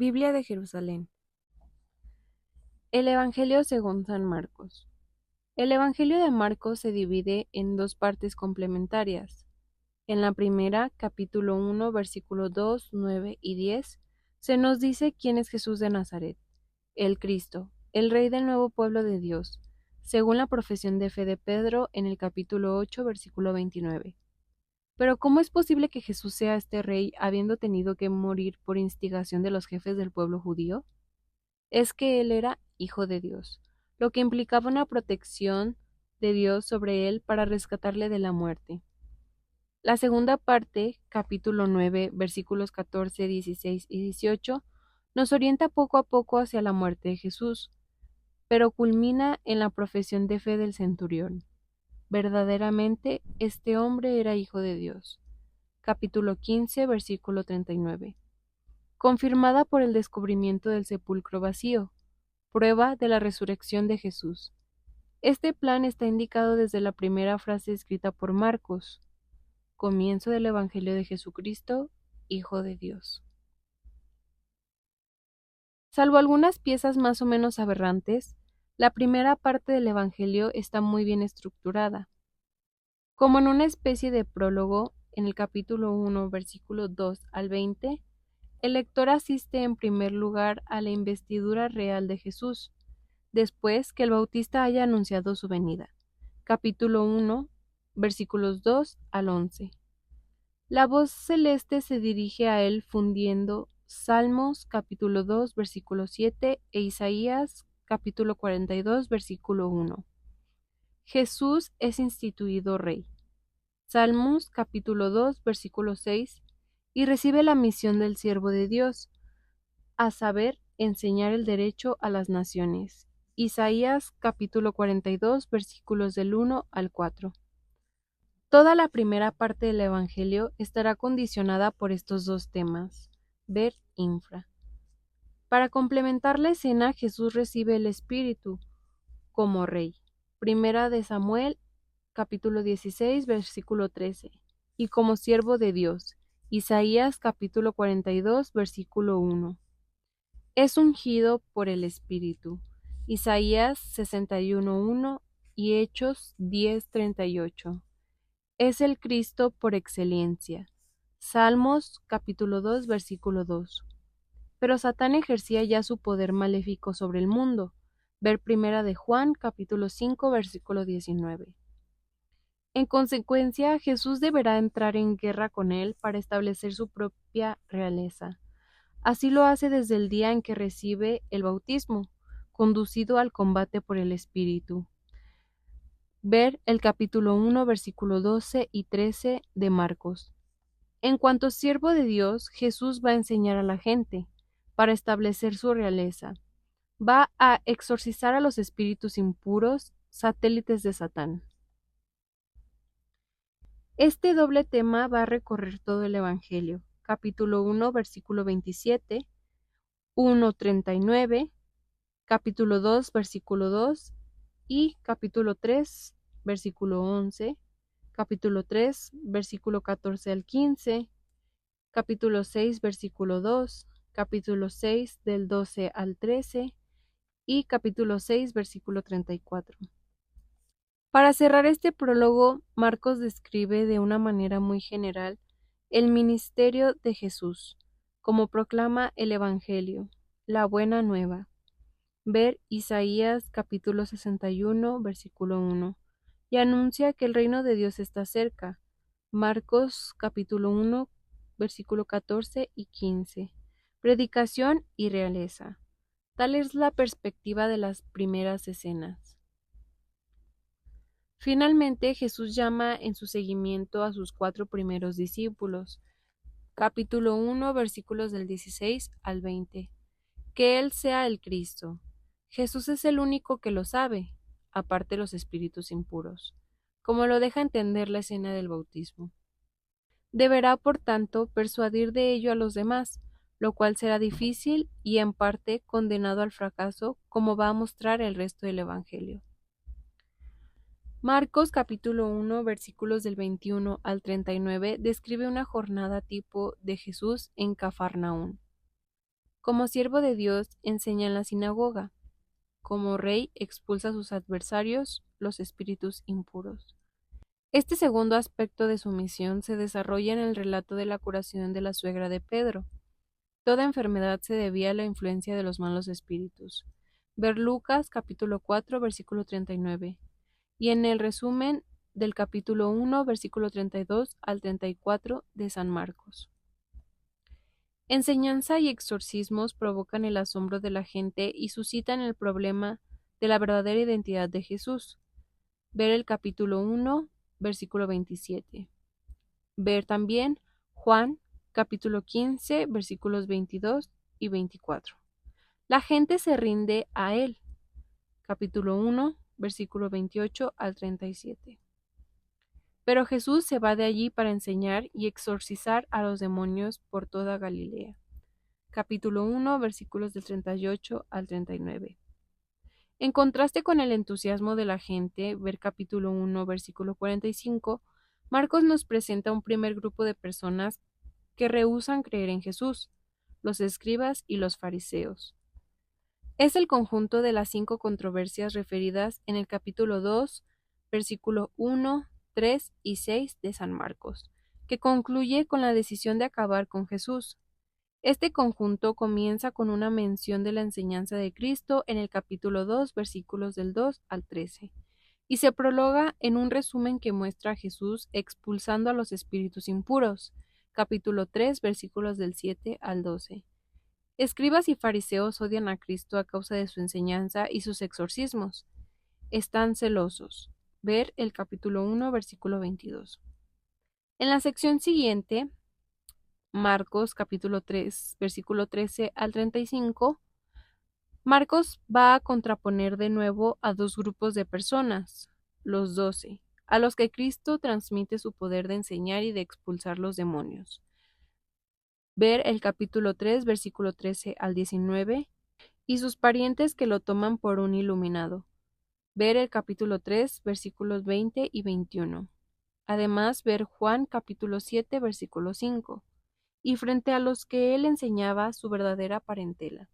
Biblia de Jerusalén. El Evangelio según San Marcos. El Evangelio de Marcos se divide en dos partes complementarias. En la primera, capítulo 1, versículos 2, 9 y 10, se nos dice quién es Jesús de Nazaret, el Cristo, el Rey del nuevo pueblo de Dios, según la profesión de fe de Pedro en el capítulo 8, versículo 29. Pero ¿cómo es posible que Jesús sea este rey habiendo tenido que morir por instigación de los jefes del pueblo judío? Es que él era hijo de Dios, lo que implicaba una protección de Dios sobre él para rescatarle de la muerte. La segunda parte, capítulo 9, versículos 14, 16 y 18, nos orienta poco a poco hacia la muerte de Jesús, pero culmina en la profesión de fe del centurión. Verdaderamente, este hombre era hijo de Dios. Capítulo 15, versículo 39. Confirmada por el descubrimiento del sepulcro vacío, prueba de la resurrección de Jesús. Este plan está indicado desde la primera frase escrita por Marcos, comienzo del Evangelio de Jesucristo, Hijo de Dios. Salvo algunas piezas más o menos aberrantes, la primera parte del Evangelio está muy bien estructurada. Como en una especie de prólogo, en el capítulo 1, versículo 2 al 20, el lector asiste en primer lugar a la investidura real de Jesús, después que el Bautista haya anunciado su venida. Capítulo 1, versículos 2 al 11. La voz celeste se dirige a él fundiendo Salmos capítulo 2, versículo 7 e Isaías capítulo 42, versículo 1. Jesús es instituido rey. Salmos capítulo 2, versículo 6, y recibe la misión del siervo de Dios, a saber, enseñar el derecho a las naciones. Isaías capítulo 42, versículos del 1 al 4. Toda la primera parte del Evangelio estará condicionada por estos dos temas, ver infra. Para complementar la escena, Jesús recibe el Espíritu como Rey. Primera de Samuel, capítulo 16, versículo 13. Y como siervo de Dios. Isaías, capítulo 42, versículo 1. Es ungido por el Espíritu. Isaías 61:1 y Hechos 10:38. Es el Cristo por excelencia. Salmos capítulo 2, versículo 2. Pero Satán ejercía ya su poder maléfico sobre el mundo. Ver primera de Juan capítulo 5, versículo 19. En consecuencia, Jesús deberá entrar en guerra con él para establecer su propia realeza. Así lo hace desde el día en que recibe el bautismo, conducido al combate por el Espíritu. Ver el capítulo 1, versículo 12 y 13 de Marcos. En cuanto siervo de Dios, Jesús va a enseñar a la gente, para establecer su realeza. Va a exorcizar a los espíritus impuros, satélites de Satán. Este doble tema va a recorrer todo el Evangelio. Capítulo 1, versículo 27, 1:39, capítulo 2, versículo 2 y capítulo 3, versículo 11, capítulo 3, versículo 14 al 15, capítulo 6, versículo 2, capítulo 6 del 12 al 13 y capítulo 6, versículo 34. Para cerrar este prólogo, Marcos describe de una manera muy general el ministerio de Jesús, como proclama el Evangelio, la buena nueva. Ver Isaías capítulo 61, versículo 1, y anuncia que el reino de Dios está cerca. Marcos capítulo 1, versículo 14 y 15. Predicación y realeza. Tal es la perspectiva de las primeras escenas. Finalmente, Jesús llama en su seguimiento a sus 4 primeros discípulos. Capítulo 1, versículos del 16 al 20. Que Él sea el Cristo. Jesús es el único que lo sabe, aparte los espíritus impuros, como lo deja entender la escena del bautismo. Deberá, por tanto, persuadir de ello a los demás, lo cual será difícil y, en parte, condenado al fracaso, como va a mostrar el resto del Evangelio. Marcos capítulo 1, versículos del 21 al 39 describe una jornada tipo de Jesús en Cafarnaún. Como siervo de Dios, enseña en la sinagoga. Como rey, expulsa a sus adversarios, los espíritus impuros. Este segundo aspecto de su misión se desarrolla en el relato de la curación de la suegra de Pedro. Toda enfermedad se debía a la influencia de los malos espíritus. Ver Lucas capítulo 4 versículo 39. Y en el resumen del capítulo 1 versículo 32 al 34 de San Marcos. Enseñanza y exorcismos provocan el asombro de la gente y suscitan el problema de la verdadera identidad de Jesús. Ver el capítulo 1 versículo 27. Ver también Juan capítulo 15 versículos 22 y 24. La gente se rinde a él. Capítulo 1 versículo 28 al 37. Pero Jesús se va de allí para enseñar y exorcizar a los demonios por toda Galilea. Capítulo 1 versículos del 38 al 39. En contraste con el entusiasmo de la gente, ver capítulo 1 versículo 45, Marcos nos presenta un primer grupo de personas que rehúsan creer en Jesús, los escribas y los fariseos. Es el conjunto de las 5 controversias referidas en el capítulo 2, versículo 1, 3 y 6 de San Marcos, que concluye con la decisión de acabar con Jesús. Este conjunto comienza con una mención de la enseñanza de Cristo en el capítulo 2, versículos del 2 al 13, y se prologa en un resumen que muestra a Jesús expulsando a los espíritus impuros, capítulo 3, versículos del 7 al 12. Escribas y fariseos odian a Cristo a causa de su enseñanza y sus exorcismos. Están celosos. Ver el capítulo 1, versículo 22. En la sección siguiente, Marcos capítulo 3, versículo 13 al 35, Marcos va a contraponer de nuevo a dos grupos de personas, los 12, a los que Cristo transmite su poder de enseñar y de expulsar los demonios. Ver el capítulo 3, versículo 13 al 19, y sus parientes que lo toman por un iluminado. Ver el capítulo 3, versículos 20 y 21. Además, ver Juan capítulo 7, versículo 5, y frente a los que él enseñaba su verdadera parentela.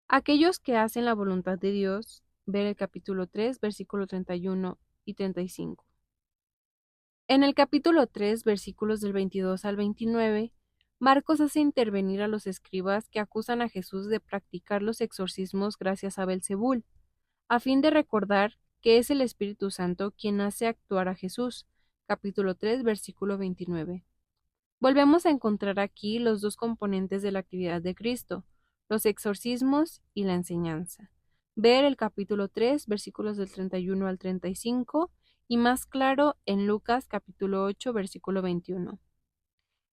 Aquellos que hacen la voluntad de Dios, ver el capítulo 3, versículo 31 y 35. En el capítulo 3, versículos del 22 al 29, Marcos hace intervenir a los escribas que acusan a Jesús de practicar los exorcismos gracias a Belzebul, a fin de recordar que es el Espíritu Santo quien hace actuar a Jesús. Capítulo 3, versículo 29. Volvemos a encontrar aquí los dos componentes de la actividad de Cristo, los exorcismos y la enseñanza. Ver el capítulo 3, versículos del 31 al 35, y más claro en Lucas capítulo 8, versículo 21.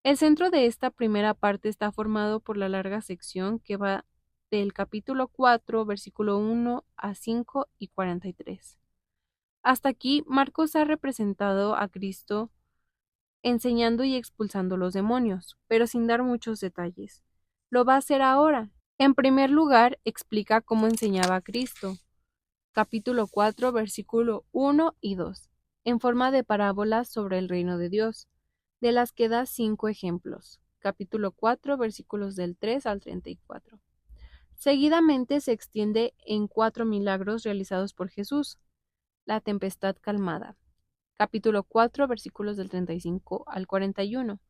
El centro de esta primera parte está formado por la larga sección que va del capítulo 4, versículo 1 a 5 y 43. Hasta aquí, Marcos ha representado a Cristo enseñando y expulsando los demonios, pero sin dar muchos detalles. Lo va a hacer ahora. En primer lugar, explica cómo enseñaba a Cristo. Capítulo 4, versículo 1 y 2, en forma de parábolas sobre el reino de Dios, de las que da 5 ejemplos. Capítulo 4, versículos del 3 al 34. Seguidamente se extiende en 4 milagros realizados por Jesús. La tempestad calmada. Capítulo 4, versículos del 35 al 41,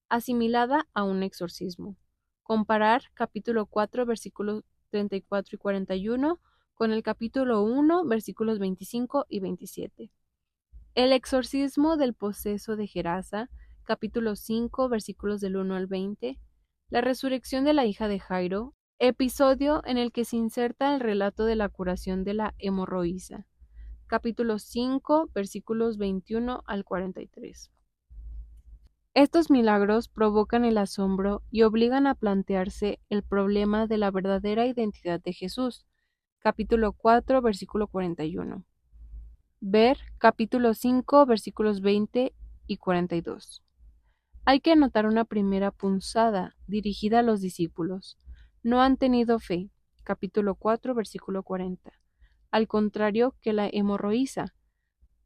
asimilada a un exorcismo. Comparar capítulo 4, versículos 34 y 41 con el capítulo 1, versículos 25 y 27. El exorcismo del poseso de Gerasa, capítulo 5, versículos del 1 al 20. La resurrección de la hija de Jairo, episodio en el que se inserta el relato de la curación de la hemorroísa. Capítulo 5, versículos 21 al 43. Estos milagros provocan el asombro y obligan a plantearse el problema de la verdadera identidad de Jesús. Capítulo 4, versículo 41. Ver capítulo 5, versículos 20 y 42. Hay que anotar una primera punzada dirigida a los discípulos. No han tenido fe. Capítulo 4, versículo 40. Al contrario que la hemorroísa,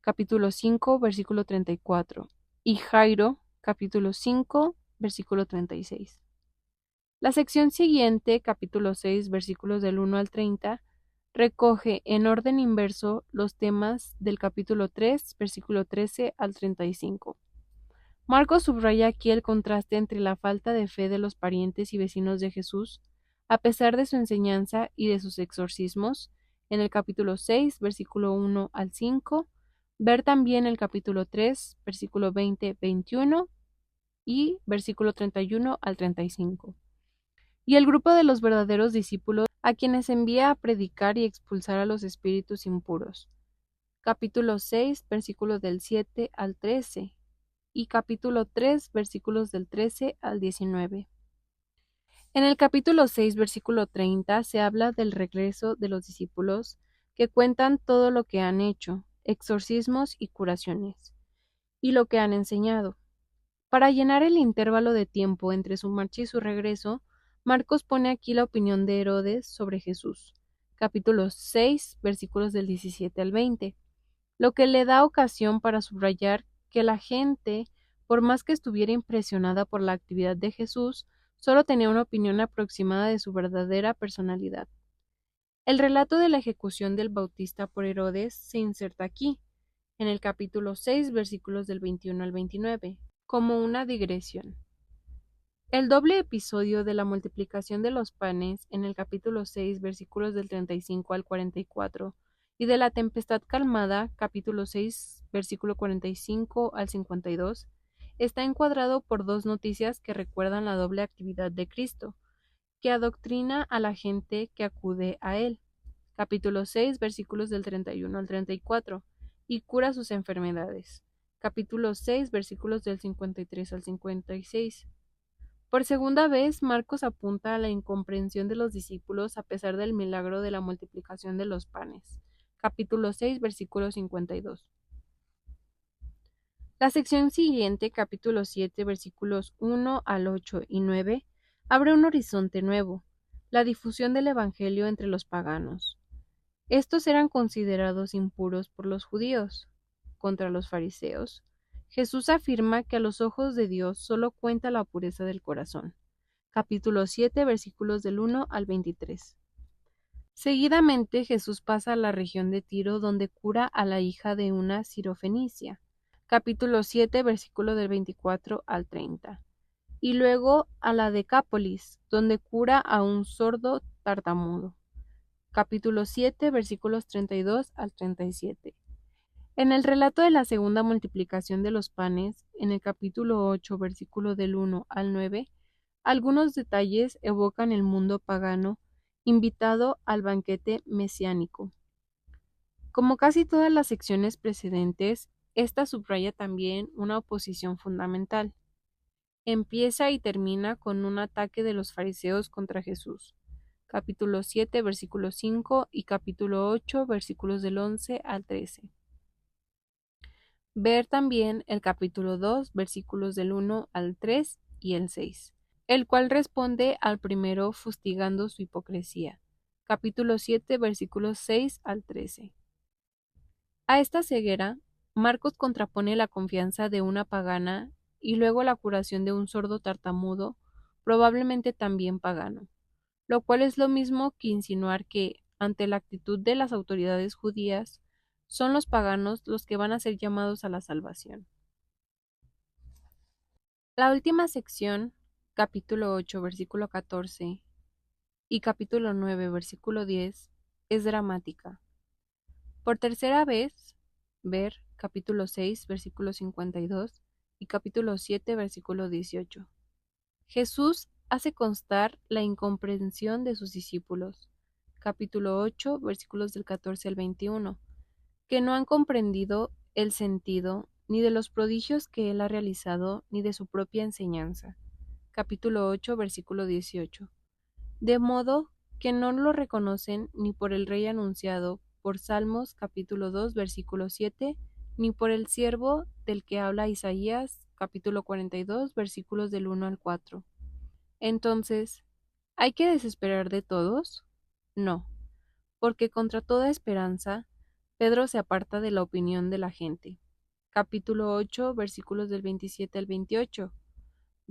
capítulo 5, versículo 34, y Jairo, capítulo 5, versículo 36. La sección siguiente, capítulo 6, versículos del 1 al 30, recoge en orden inverso los temas del capítulo 3, versículo 13 al 35. Marcos subraya aquí el contraste entre la falta de fe de los parientes y vecinos de Jesús, a pesar de su enseñanza y de sus exorcismos, en el capítulo 6, versículo 1 al 5, ver también el capítulo 3, versículo 20-21 y versículo 31 al 35. Y el grupo de los verdaderos discípulos a quienes envía a predicar y expulsar a los espíritus impuros. Capítulo 6, versículos del 7 al 13 y capítulo 3, versículos del 13 al 19. En el capítulo 6, versículo 30, se habla del regreso de los discípulos que cuentan todo lo que han hecho, exorcismos y curaciones, y lo que han enseñado. Para llenar el intervalo de tiempo entre su marcha y su regreso, Marcos pone aquí la opinión de Herodes sobre Jesús, capítulo 6, versículos del 17 al 20, lo que le da ocasión para subrayar que la gente, por más que estuviera impresionada por la actividad de Jesús, solo tenía una opinión aproximada de su verdadera personalidad. El relato de la ejecución del Bautista por Herodes se inserta aquí, en el capítulo 6, versículos del 21 al 29, como una digresión. El doble episodio de la multiplicación de los panes en el capítulo 6, versículos del 35 al 44, y de la tempestad calmada, capítulo 6, versículo 45 al 52, está encuadrado por dos noticias que recuerdan la doble actividad de Cristo, que adoctrina a la gente que acude a él, capítulo 6, versículos del 31 al 34, y cura sus enfermedades, capítulo 6, versículos del 53 al 56. Por segunda vez, Marcos apunta a la incomprensión de los discípulos a pesar del milagro de la multiplicación de los panes. Capítulo 6, versículo 52. La sección siguiente, capítulo 7, versículos 1 al 8 y 9, abre un horizonte nuevo, la difusión del Evangelio entre los paganos. Estos eran considerados impuros por los judíos. Contra los fariseos, Jesús afirma que a los ojos de Dios solo cuenta la pureza del corazón. Capítulo 7, versículos del 1 al 23. Seguidamente Jesús pasa a la región de Tiro, donde cura a la hija de una sirofenicia. Capítulo 7, versículo del 24 al 30. Y luego a la Decápolis, donde cura a un sordo tartamudo. Capítulo 7, versículos 32 al 37. En el relato de la segunda multiplicación de los panes, en el capítulo 8, versículo del 1 al 9, algunos detalles evocan el mundo pagano invitado al banquete mesiánico. Como casi todas las secciones precedentes, esta subraya también una oposición fundamental. Empieza y termina con un ataque de los fariseos contra Jesús. Capítulo 7, versículo 5 y capítulo 8, versículos del 11 al 13. Ver también el capítulo 2, versículos del 1 al 3 y el 6, el cual responde al primero fustigando su hipocresía. Capítulo 7, versículos 6 al 13. A esta ceguera, Marcos contrapone la confianza de una pagana y luego la curación de un sordo tartamudo, probablemente también pagano, lo cual es lo mismo que insinuar que, ante la actitud de las autoridades judías, son los paganos los que van a ser llamados a la salvación. La última sección, capítulo 8, versículo 14, y capítulo 9, versículo 10, es dramática. Por tercera vez, ver capítulo 6, versículo 52 y capítulo 7, versículo 18. Jesús hace constar la incomprensión de sus discípulos. Capítulo 8, versículos del 14 al 21, que no han comprendido el sentido ni de los prodigios que él ha realizado, ni de su propia enseñanza. Capítulo 8, versículo 18. De modo que no lo reconocen ni por el rey anunciado por Salmos capítulo 2, versículo 7, ni por el siervo del que habla Isaías capítulo 42, versículos del 1 al 4. Entonces, ¿hay que desesperar de todos? No, porque contra toda esperanza, Pedro se aparta de la opinión de la gente. Capítulo 8, versículos del 27 al 28.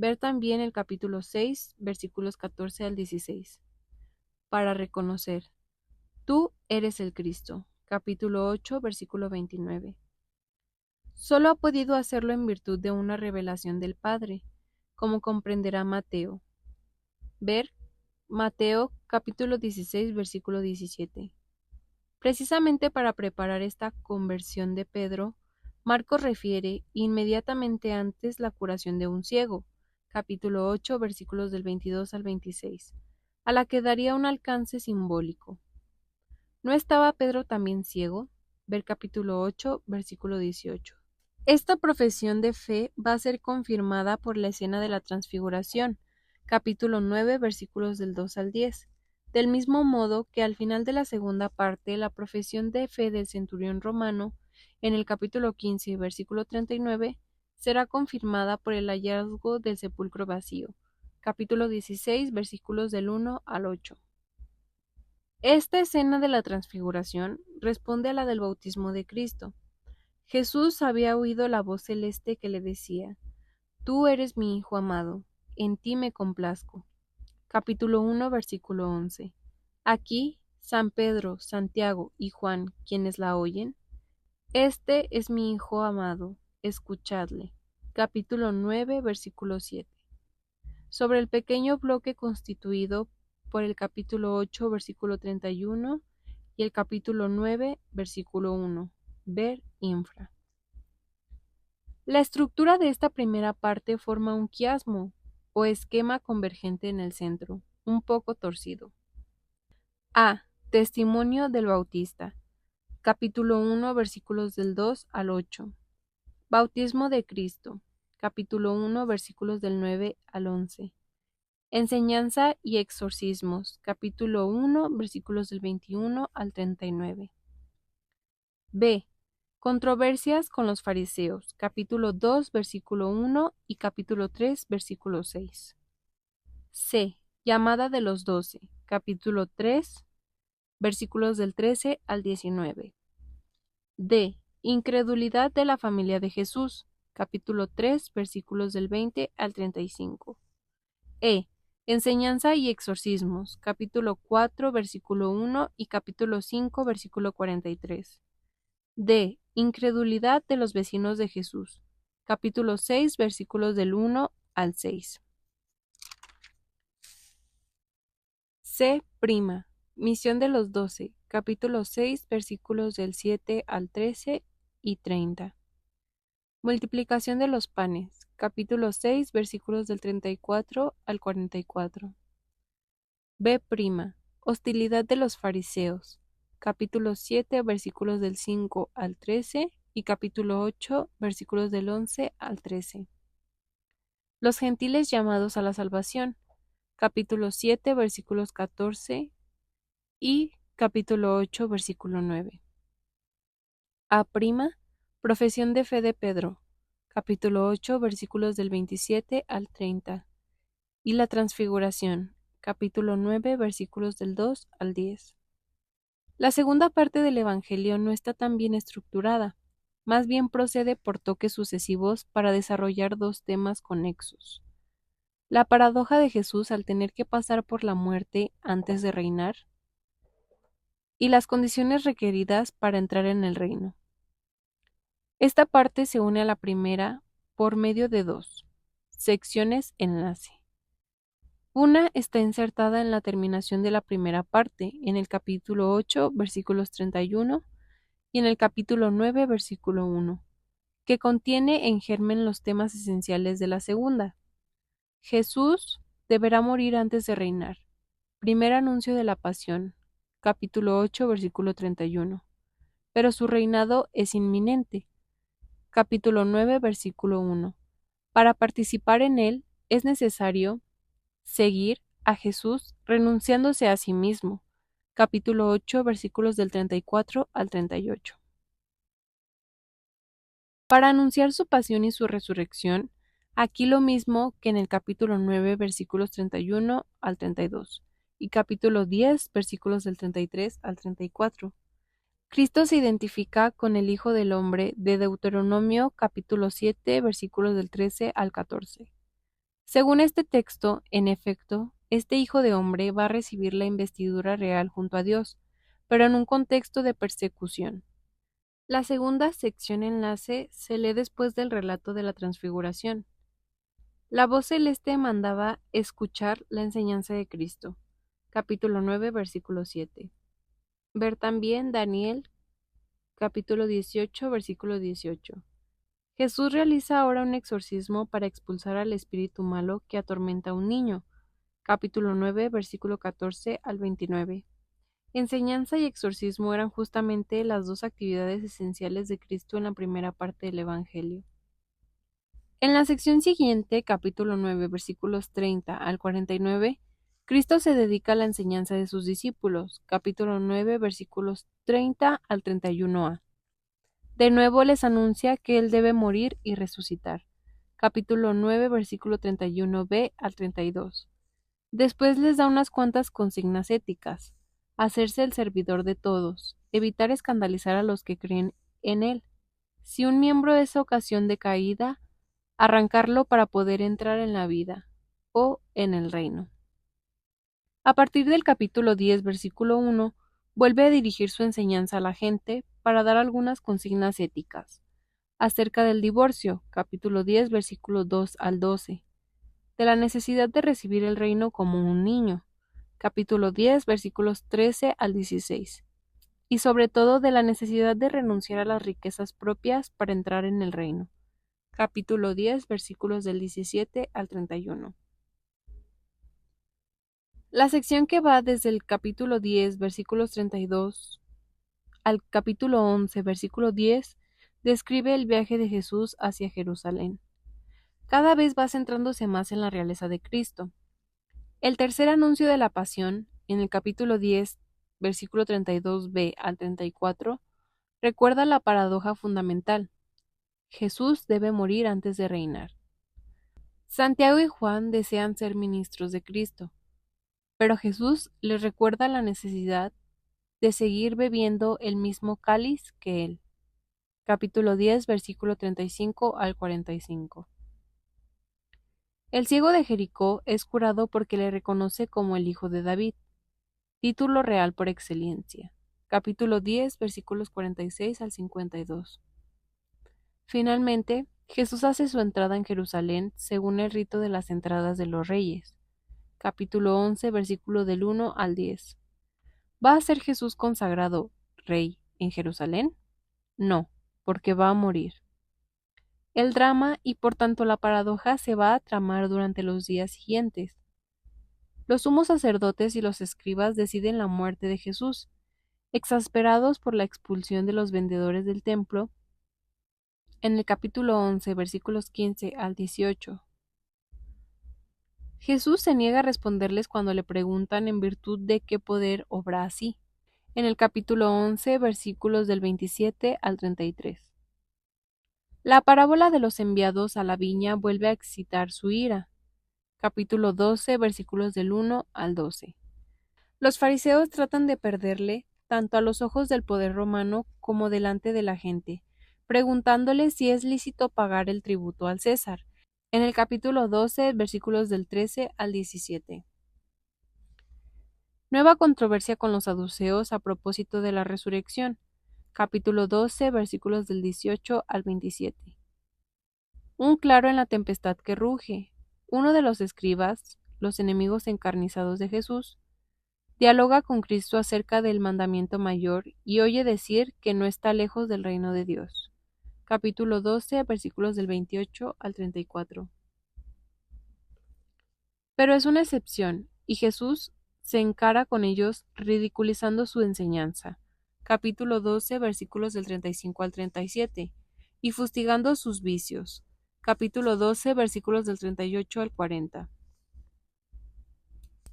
Ver también el capítulo 6, versículos 14 al 16. Para reconocer. Tú eres el Cristo. Capítulo 8, versículo 29. Solo ha podido hacerlo en virtud de una revelación del Padre, como comprenderá Mateo. Ver Mateo capítulo 16, versículo 17. Precisamente para preparar esta conversión de Pedro, Marcos refiere inmediatamente antes la curación de un ciego, capítulo 8, versículos del 22 al 26, a la que daría un alcance simbólico. ¿No estaba Pedro también ciego? Ver capítulo 8, versículo 18. Esta profesión de fe va a ser confirmada por la escena de la transfiguración, capítulo 9, versículos del 2 al 10. Del mismo modo que al final de la segunda parte, la profesión de fe del centurión romano, en el capítulo 15, versículo 39, será confirmada por el hallazgo del sepulcro vacío, capítulo 16, versículos del 1 al 8. Esta escena de la transfiguración responde a la del bautismo de Cristo. Jesús había oído la voz celeste que le decía: Tú eres mi Hijo amado, en ti me complazco. Capítulo 1, versículo 11. Aquí, San Pedro, Santiago y Juan, quienes la oyen: Este es mi Hijo amado, escuchadle. Capítulo 9, versículo 7. Sobre el pequeño bloque constituido por el capítulo 8, versículo 31 y el capítulo 9, versículo 1. Ver infra. La estructura de esta primera parte forma un quiasmo o esquema convergente en el centro, un poco torcido. A. Testimonio del Bautista. Capítulo 1, versículos del 2 al 8. Bautismo de Cristo. Capítulo 1, versículos del 9 al 11. Enseñanza y exorcismos. Capítulo 1, versículos del 21 al 39. B. Controversias con los fariseos, capítulo 2, versículo 1 y capítulo 3, versículo 6. C. Llamada de los 12, capítulo 3, versículos del 13 al 19. D. Incredulidad de la familia de Jesús, capítulo 3, versículos del 20 al 35. E. Enseñanza y exorcismos, capítulo 4, versículo 1 y capítulo 5, versículo 43. D. Incredulidad de los vecinos de Jesús. Capítulo 6, versículos del 1 al 6. C'. Misión de los 12. Capítulo 6, versículos del 7 al 13 y 30. Multiplicación de los panes. Capítulo 6, versículos del 34 al 44. B'. Hostilidad de los fariseos. Capítulo 7, versículos del 5 al 13 y capítulo 8, versículos del 11 al 13. Los gentiles llamados a la salvación. Capítulo 7, versículos 14 y capítulo 8, versículo 9. A'. Profesión de fe de Pedro. Capítulo 8, versículos del 27 al 30. Y la transfiguración. Capítulo 9, versículos del 2 al 10. La segunda parte del Evangelio no está tan bien estructurada, más bien procede por toques sucesivos para desarrollar dos temas conexos. La paradoja de Jesús al tener que pasar por la muerte antes de reinar, y las condiciones requeridas para entrar en el reino. Esta parte se une a la primera por medio de dos secciones enlace. Una está insertada en la terminación de la primera parte, en el capítulo 8, versículos 31, y en el capítulo 9, versículo 1, que contiene en germen los temas esenciales de la segunda. Jesús deberá morir antes de reinar. Primer anuncio de la pasión, capítulo 8, versículo 31. Pero su reinado es inminente. Capítulo 9, versículo 1. Para participar en él es necesario seguir a Jesús renunciándose a sí mismo. Capítulo 8, versículos del 34 al 38. Para anunciar su pasión y su resurrección, aquí lo mismo que en el capítulo 9, versículos 31 al 32, y capítulo 10, versículos del 33 al 34. Cristo se identifica con el Hijo del Hombre de Deuteronomio capítulo 7, versículos del 13 al 14. Según este texto, en efecto, este Hijo de Hombre va a recibir la investidura real junto a Dios, pero en un contexto de persecución. La segunda sección enlace se lee después del relato de la transfiguración. La voz celeste mandaba escuchar la enseñanza de Cristo. Capítulo 9, versículo 7. Ver también Daniel, capítulo 18, versículo 18. Jesús realiza ahora un exorcismo para expulsar al espíritu malo que atormenta a un niño. Capítulo 9, versículo 14 al 29. Enseñanza y exorcismo eran justamente las dos actividades esenciales de Cristo en la primera parte del Evangelio. En la sección siguiente, capítulo 9, versículos 30 al 49, Cristo se dedica a la enseñanza de sus discípulos. Capítulo 9, versículos 30 al 31a. De nuevo les anuncia que Él debe morir y resucitar. Capítulo 9, versículo 31b al 32. Después les da unas cuantas consignas éticas: hacerse el servidor de todos, evitar escandalizar a los que creen en Él. Si un miembro es ocasión de caída, arrancarlo para poder entrar en la vida o en el reino. A partir del capítulo 10, versículo 1, vuelve a dirigir su enseñanza a la gente para dar algunas consignas éticas. Acerca del divorcio, capítulo 10, versículo 2 al 12. De la necesidad de recibir el reino como un niño, capítulo 10, versículos 13 al 16. Y sobre todo de la necesidad de renunciar a las riquezas propias para entrar en el reino, capítulo 10, versículos del 17 al 31. La sección que va desde el capítulo 10, versículos 32 al capítulo 11, versículo 10, describe el viaje de Jesús hacia Jerusalén. Cada vez va centrándose más en la realeza de Cristo. El tercer anuncio de la pasión, en el capítulo 10, versículo 32b al 34, recuerda la paradoja fundamental: Jesús debe morir antes de reinar. Santiago y Juan desean ser ministros de Cristo, pero Jesús les recuerda la necesidad de seguir bebiendo el mismo cáliz que Él. Capítulo 10, versículo 35 al 45. El ciego de Jericó es curado porque le reconoce como el Hijo de David, título real por excelencia. Capítulo 10, versículos 46 al 52. Finalmente, Jesús hace su entrada en Jerusalén según el rito de las entradas de los reyes. Capítulo 11, versículo del 1 al 10. ¿Va a ser Jesús consagrado rey en Jerusalén? No, porque va a morir. El drama y por tanto la paradoja se va a tramar durante los días siguientes. Los sumos sacerdotes y los escribas deciden la muerte de Jesús, exasperados por la expulsión de los vendedores del templo, en el capítulo 11, versículos 15 al 18. Jesús se niega a responderles cuando le preguntan en virtud de qué poder obra así, en el capítulo 11, versículos del 27 al 33. La parábola de los enviados a la viña vuelve a excitar su ira. Capítulo 12, versículos del 1 al 12. Los fariseos tratan de perderle, tanto a los ojos del poder romano como delante de la gente, preguntándole si es lícito pagar el tributo al César, en el capítulo 12, versículos del 13 al 17. Nueva controversia con los saduceos a propósito de la resurrección. Capítulo 12, versículos del 18 al 27. Un claro en la tempestad que ruge. Uno de los escribas, los enemigos encarnizados de Jesús, dialoga con Cristo acerca del mandamiento mayor y oye decir que no está lejos del reino de Dios. Capítulo 12, versículos del 28 al 34. Pero es una excepción, y Jesús se encara con ellos ridiculizando su enseñanza. Capítulo 12, versículos del 35 al 37, y fustigando sus vicios. Capítulo 12, versículos del 38 al 40.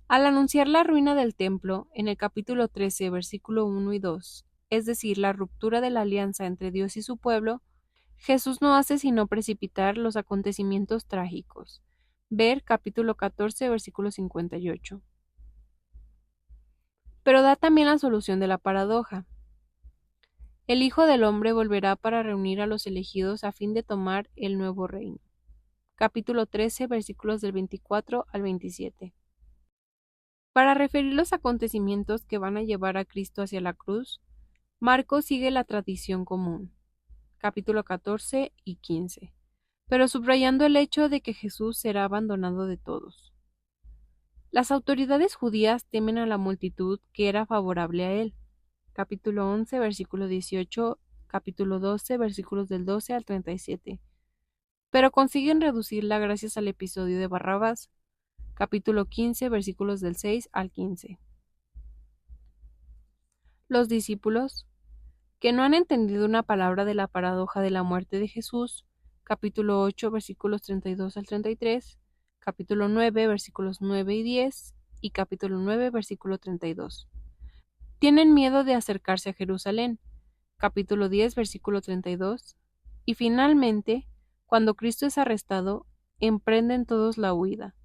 Al anunciar la ruina del templo, en el capítulo 13, versículo 1 y 2, es decir, la ruptura de la alianza entre Dios y su pueblo, Jesús no hace sino precipitar los acontecimientos trágicos. Ver capítulo 14, versículo 58. Pero da también la solución de la paradoja. El Hijo del Hombre volverá para reunir a los elegidos a fin de tomar el nuevo reino. capítulo 13, versículos del 24 al 27. Para referir los acontecimientos que van a llevar a Cristo hacia la cruz, Marcos sigue la tradición común, capítulo 14 y 15, pero subrayando el hecho de que Jesús será abandonado de todos. Las autoridades judías temen a la multitud que era favorable a él, capítulo 11, versículo 18, capítulo 12, versículos del 12 al 37, pero consiguen reducirla gracias al episodio de Barrabás, capítulo 15, versículos del 6 al 15. Los discípulos, que no han entendido una palabra de la paradoja de la muerte de Jesús, capítulo 8, versículos 32 al 33, capítulo 9, versículos 9 y 10, y capítulo 9, versículo 32. Tienen miedo de acercarse a Jerusalén, capítulo 10, versículo 32, y finalmente, cuando Cristo es arrestado, emprenden todos la huida,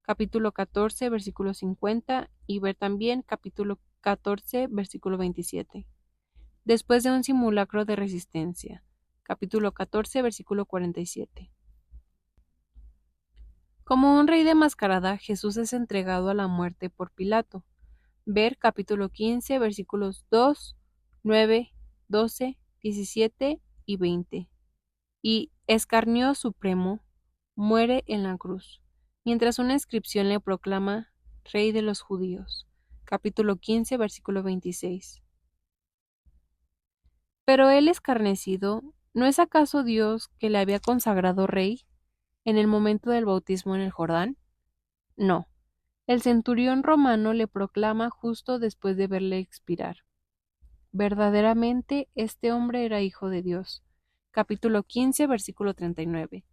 capítulo 14, versículo 50, y ver también capítulo 14, versículo 27. Después de un simulacro de resistencia, capítulo 14, versículo 47. Como un rey de mascarada, Jesús es entregado a la muerte por Pilato. Ver capítulo 15, versículos 2, 9, 12, 17 y 20. Y escarnio supremo muere en la cruz, mientras una inscripción le proclama Rey de los Judíos. Capítulo 15, versículo 26. Pero él escarnecido, ¿no es acaso Dios que le había consagrado rey en el momento del bautismo en el Jordán? No. El centurión romano le proclama justo después de verle expirar. Verdaderamente este hombre era hijo de Dios. Capítulo 15, versículo 39.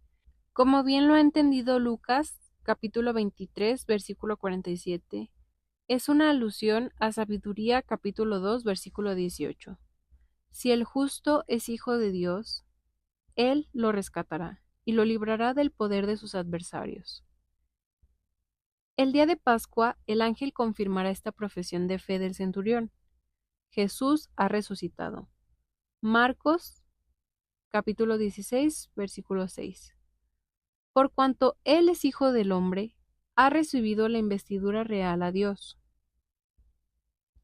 Como bien lo ha entendido Lucas, capítulo 23, versículo 47, es una alusión a Sabiduría, capítulo 2, versículo 18. Si el justo es hijo de Dios, Él lo rescatará y lo librará del poder de sus adversarios. El día de Pascua, el ángel confirmará esta profesión de fe del centurión. Jesús ha resucitado. Marcos, capítulo 16, versículo 6. Por cuanto Él es hijo del hombre, ha recibido la investidura real a Dios.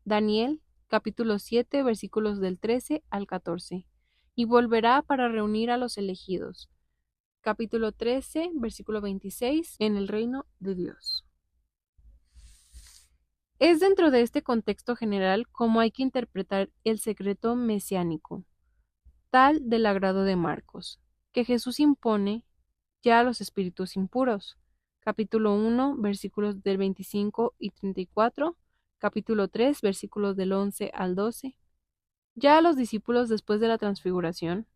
Daniel, capítulo 7, versículos del 13 al 14. Y volverá para reunir a los elegidos. Capítulo 13, versículo 26, en el reino de Dios. Es dentro de este contexto general como hay que interpretar el secreto mesiánico, tal del agrado de Marcos, que Jesús impone ya a los espíritus impuros. Capítulo 1, versículos del 25 y 34, capítulo 3, versículos del 11 al 12, ya a los discípulos después de la transfiguración.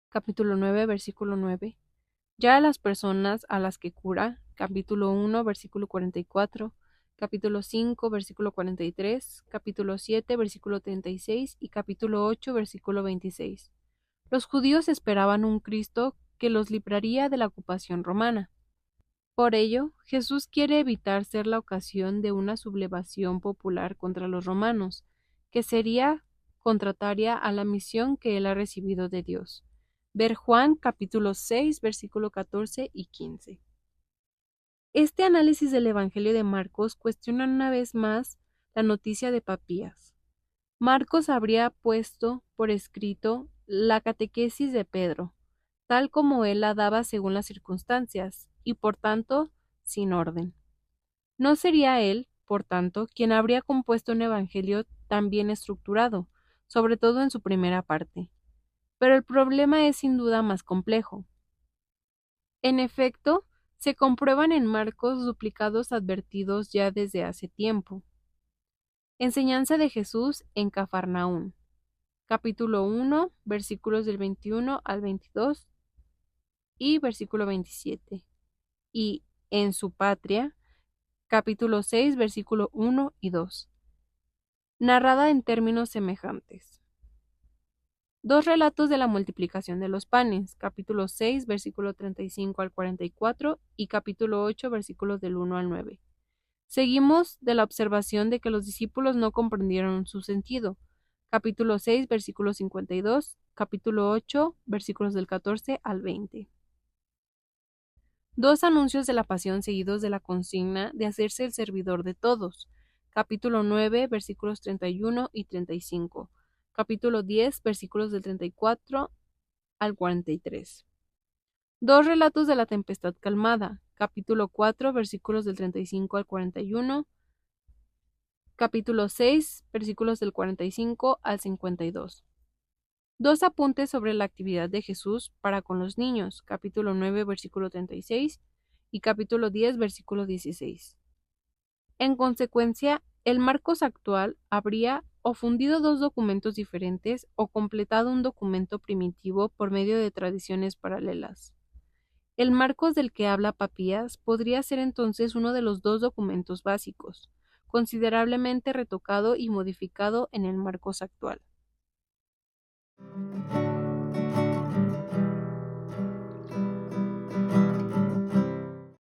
Capítulo 9, versículo 9, ya a las personas a las que cura. Capítulo 1, versículo 44, capítulo 5, versículo 43, capítulo 7, versículo 36 y capítulo 8, versículo 26. Los judíos esperaban un Cristo que los libraría de la ocupación romana. Por ello, Jesús quiere evitar ser la ocasión de una sublevación popular contra los romanos, que sería contraria a la misión que él ha recibido de Dios. Ver Juan capítulo 6, versículo 14 y 15. Este análisis del Evangelio de Marcos cuestiona una vez más la noticia de Papías. Marcos habría puesto por escrito la catequesis de Pedro, tal como él la daba según las circunstancias, y por tanto, sin orden. No sería él, por tanto, quien habría compuesto un evangelio tan bien estructurado, sobre todo en su primera parte. Pero el problema es sin duda más complejo. En efecto, se comprueban en Marcos duplicados advertidos ya desde hace tiempo. Enseñanza de Jesús en Cafarnaún. Capítulo 1, versículos del 21 al 22 y versículo 27. Y en su patria, capítulo 6, versículo 1 y 2. Narrada en términos semejantes. Dos relatos de la multiplicación de los panes, capítulo 6, versículo 35 al 44 y capítulo 8, versículos del 1 al 9. Seguimos de la observación de que los discípulos no comprendieron su sentido. Capítulo 6, versículo 52, capítulo 8, versículos del 14 al 20. 2 anuncios de la pasión seguidos de la consigna de hacerse el servidor de todos. Capítulo 9, versículos 31 y 35. Capítulo 10, versículos del 34 al 43. 2 relatos de la tempestad calmada. Capítulo 4, versículos del 35 al 41. Capítulo 6, versículos del 45 al 52. 2 apuntes sobre la actividad de Jesús para con los niños. Capítulo 9, versículo 36 y capítulo 10, versículo 16. En consecuencia, el Marcos actual habría o fundido 2 documentos diferentes o completado un documento primitivo por medio de tradiciones paralelas. El Marcos del que habla Papías podría ser entonces uno de los 2 documentos básicos, considerablemente retocado y modificado en el Marcos actual.